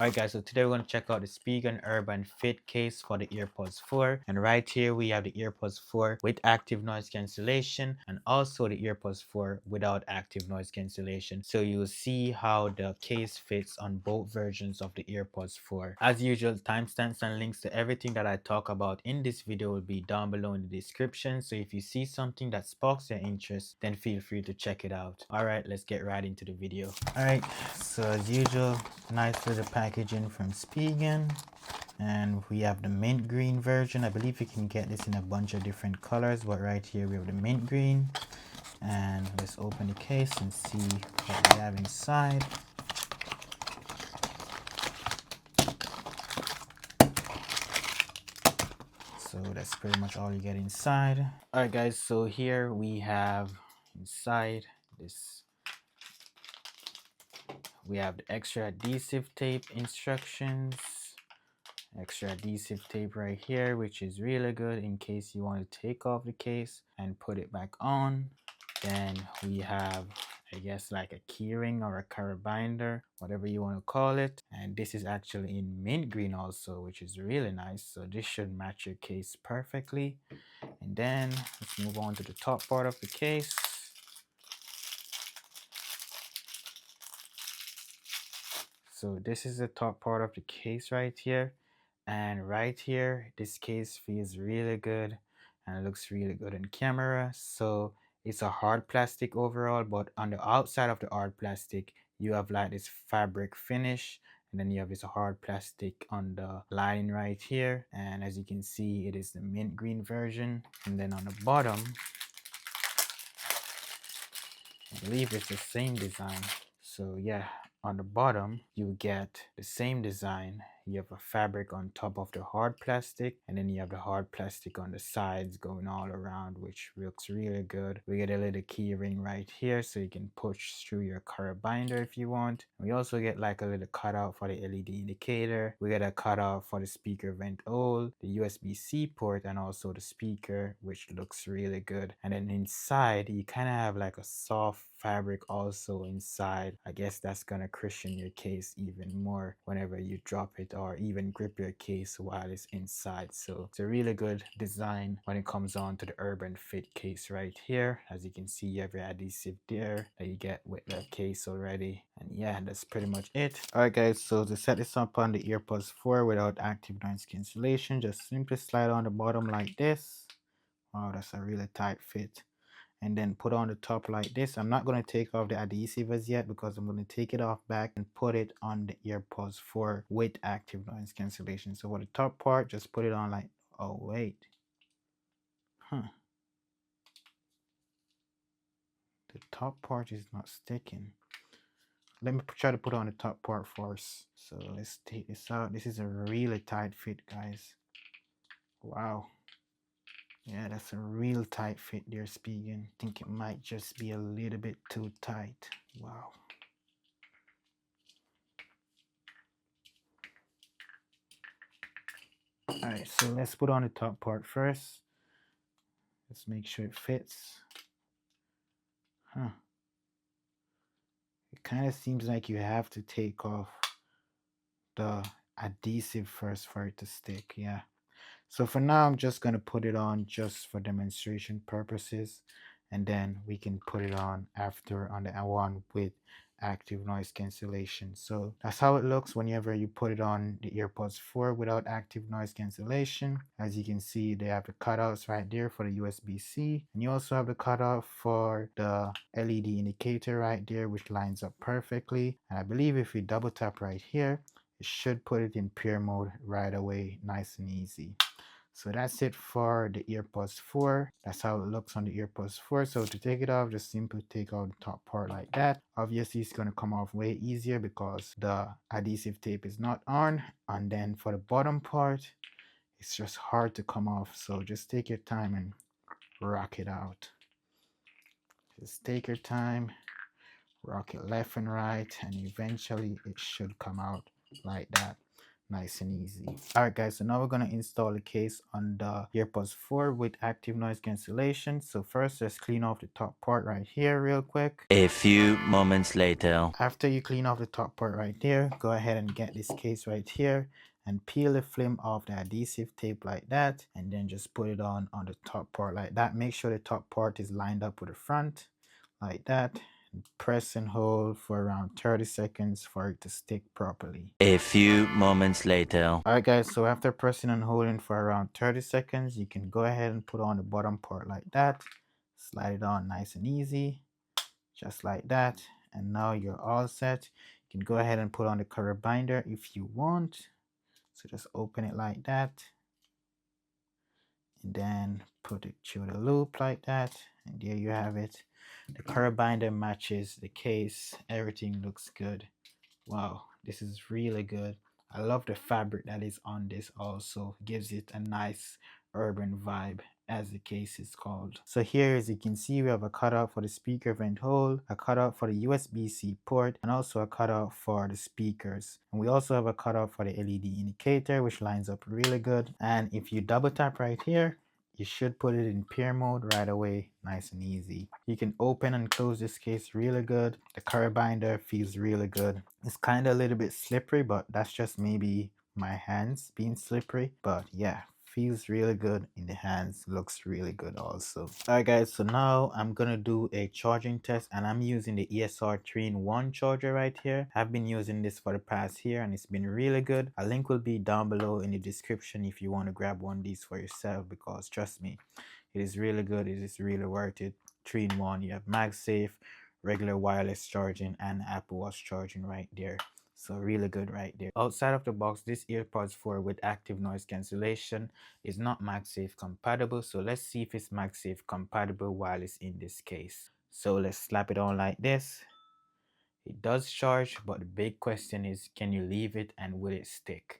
Alright guys, so today we're going to check out the Spigen Urban Fit Case for the AirPods 4. And right here we have the AirPods 4 with active noise cancellation and also the AirPods 4 without active noise cancellation. So you'll see how the case fits on both versions of the AirPods 4. As usual, timestamps and links to everything that I talk about in this video will be down below in the description. So if you see something that sparks your interest, then feel free to check it out. Alright, let's get right into the video. Alright, so as usual, nice little packaging from Spigen, and we have the mint green version. I believe you can get this in a bunch of different colors, but right here we have the mint green. And let's open the case and see what we have inside. So that's pretty much all you get inside. Alright guys, so here we have inside this, we have the extra adhesive tape instructions, extra adhesive tape right here, which is really good in case you want to take off the case and put it back on. Then we have, I guess, like a keyring or a carabiner, whatever you want to call it. And this is actually in mint green also, which is really nice. So this should match your case perfectly. And then let's move on to the top part of the case. So this is the top part of the case right here. And right here, this case feels really good and it looks really good in camera. So it's a hard plastic overall, but on the outside of the hard plastic, you have like this fabric finish, and then you have this hard plastic on the lining right here. And as you can see, it is the mint green version. And then on the bottom, I believe it's the same design. So yeah, on the bottom you get the same design. You have a fabric on top of the hard plastic, and then you have the hard plastic on the sides going all around, which looks really good. We get a little key ring right here so you can push through your carabiner if you want. We also get like a little cutout for the LED indicator. We get a cutout for the speaker vent hole, the USB-C port, and also the speaker, which looks really good. And then inside you kind of have like a soft fabric also inside. I guess that's gonna cushion your case even more whenever you drop it, or even grip your case while it's inside. So it's a really good design when it comes on to the Urban Fit case right here. As you can see, you have your adhesive there that you get with the case already. And yeah, that's pretty much it. Alright guys, so to set this up on the AirPods 4 without active noise cancellation, just simply slide on the bottom like this. Wow, that's a really tight fit. And then put on the top like this. I'm not going to take off the adhesive as yet because I'm going to take it off back and put it on the AirPods 4 with active noise cancellation. So for the top part, just put it on like, oh wait, the top part is not sticking. Let me try to put on the top part first. So let's take this out. This is a really tight fit, guys. Wow. Yeah, that's a real tight fit there, Spigen. I think it might just be a little bit too tight. Wow. Alright, so let's put on the top part first. Let's make sure it fits. It kind of seems like you have to take off the adhesive first for it to stick. Yeah. So for now, I'm just going to put it on just for demonstration purposes, and then we can put it on after on the one with active noise cancellation. So that's how it looks whenever you put it on the AirPods 4 without active noise cancellation. As you can see, they have the cutouts right there for the USB-C, and you also have the cutout for the LED indicator right there, which lines up perfectly. And I believe if we double tap right here, it should put it in pair mode right away, nice and easy. So that's it for the AirPods 4. That's how it looks on the AirPods 4. So to take it off, just simply take out the top part like that. Obviously, it's going to come off way easier because the adhesive tape is not on. And then for the bottom part, it's just hard to come off. So just take your time and rock it out. Just take your time, rock it left and right, and eventually it should come out like that. Nice and easy. Alright guys, so now we're going to install the case on the AirPods 4 with active noise cancellation. So first, let's clean off the top part right here real quick. A few moments later. After you clean off the top part right there, go ahead and get this case right here and peel the film off the adhesive tape like that, and then just put it on the top part like that. Make sure the top part is lined up with the front like that. Press and hold for around 30 seconds for it to stick properly. A few moments later. Alright guys, so after pressing and holding for around 30 seconds, you can go ahead and put on the bottom part like that. Slide it on nice and easy, just like that. And now you're all set. You can go ahead and put on the cover binder if you want. So just open it like that. And then put it through the loop like that. And there you have it. The cover binder matches the case. Everything looks good. Wow, this is really good. I love the fabric that is on this also. Gives it a nice urban vibe, as the case is called. So here, as you can see, we have a cutout for the speaker vent hole, a cutout for the USB-C port, and also a cutout for the speakers. And we also have a cutout for the LED indicator, which lines up really good. And if you double tap right here, you should put it in pair mode right away, nice and easy. You can open and close this case really good. The cover binder feels really good. It's kind of a little bit slippery, but that's just maybe my hands being slippery. But yeah, feels really good in the hands, looks really good also. Alright guys, so now I'm gonna do a charging test, and I'm using the ESR 3-in-1 charger right here. I've been using this for the past year and it's been really good. A link will be down below in the description if you want to grab one of these for yourself, because trust me, it is really good. It is really worth it. 3-in-1. You have MagSafe, regular wireless charging, and Apple Watch charging right there. So really good right there. Outside of the box, this AirPods 4 with active noise cancellation is not MagSafe compatible. So let's see if it's MagSafe compatible while it's in this case. So let's slap it on like this. It does charge, but the big question is, can you leave it and will it stick?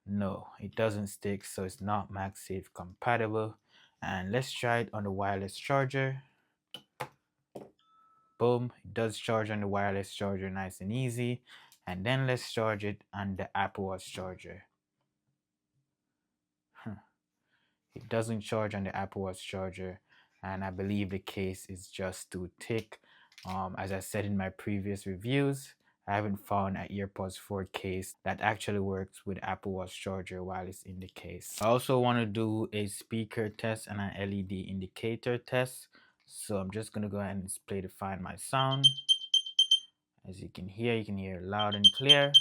No, it doesn't stick, so it's not MagSafe compatible. And let's try it on the wireless charger. Boom, it does charge on the wireless charger nice and easy. And then let's charge it on the Apple Watch charger. It doesn't charge on the Apple Watch charger, and I believe the case is just too thick. As I said in my previous reviews, I haven't found an AirPods 4 case that actually works with Apple Watch charger while it's in the case. I also want to do a speaker test and an LED indicator test. So I'm just going to go ahead and play the Find My Sound. As you can hear loud and clear.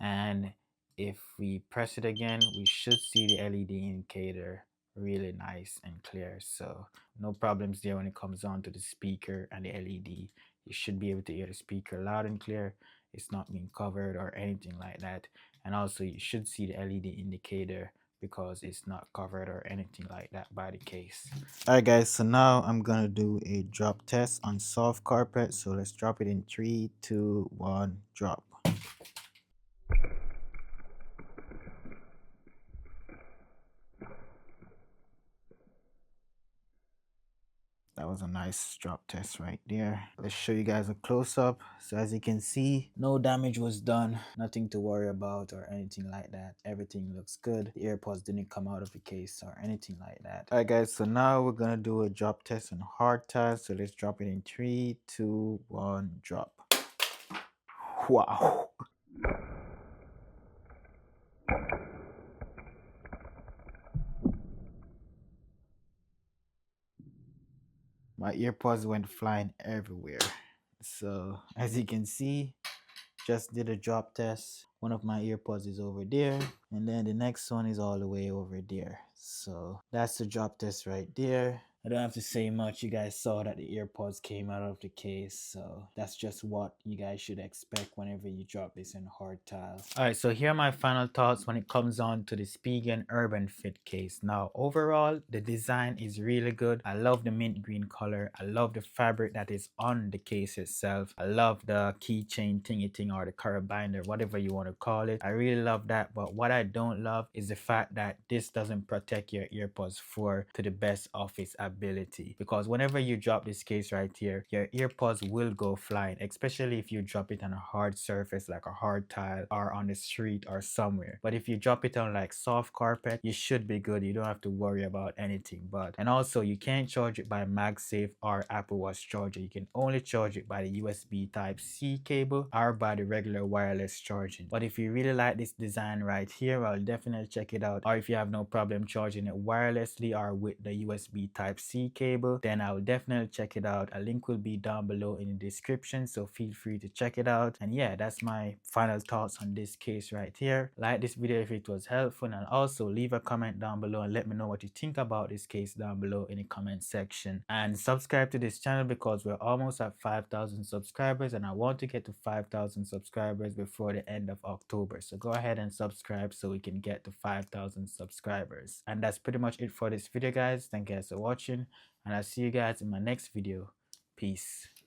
And if we press it again, we should see the LED indicator really nice and clear. So no problems there when it comes on to the speaker and the LED. You should be able to hear the speaker loud and clear. It's not being covered or anything like that. And also you should see the LED indicator because it's not covered or anything like that by the case. Alright guys, so now I'm gonna do a drop test on soft carpet. So let's drop it in 3, 2, 1, drop. That was a nice drop test right there. Let's show you guys a close-up. So as you can see, no damage was done, nothing to worry about or anything like that. Everything looks good. The AirPods didn't come out of the case or anything like that. Alright guys, so now we're gonna do a drop test on hard test. So let's drop it in 3, 2, 1, drop. Wow. My earpods went flying everywhere. So as you can see, just did a drop test. One of my earpods is over there, and then the next one is all the way over there. So that's the drop test right there. I don't have to say much. You guys saw that the earpods came out of the case, so that's just what you guys should expect whenever you drop this in hard tile. Alright, so here are my final thoughts when it comes on to the Spigen Urban Fit Case. Now overall, the design is really good. I love the mint green color. I love the fabric that is on the case itself. I love the keychain thingy thing or the carabiner, whatever you want to call it. I really love that, but what I don't love is the fact that this doesn't protect your AirPods 4 to the best of its ability. ability, because whenever you drop this case right here, your earpods will go flying, especially if you drop it on a hard surface like a hard tile or on the street or somewhere. But if you drop it on like soft carpet, you should be good. You don't have to worry about anything. And also you can't charge it by MagSafe or Apple Watch charger. You can only charge it by the USB Type-C cable or by the regular wireless charging. But if you really like this design right here, I'll definitely check it out. Or if you have no problem charging it wirelessly or with the USB Type-C cable, then I will definitely check it out. A link will be down below in the description, so feel free to check it out. And yeah, that's my final thoughts on this case right here. Like this video if it was helpful, and also leave a comment down below and let me know what you think about this case down below in the comment section. And subscribe to this channel because we're almost at 5,000 subscribers and I want to get to 5,000 subscribers before the end of October. So go ahead and subscribe so we can get to 5,000 subscribers. And that's pretty much it for this video, guys. Thank you guys for watching, and I'll see you guys in my next video. Peace.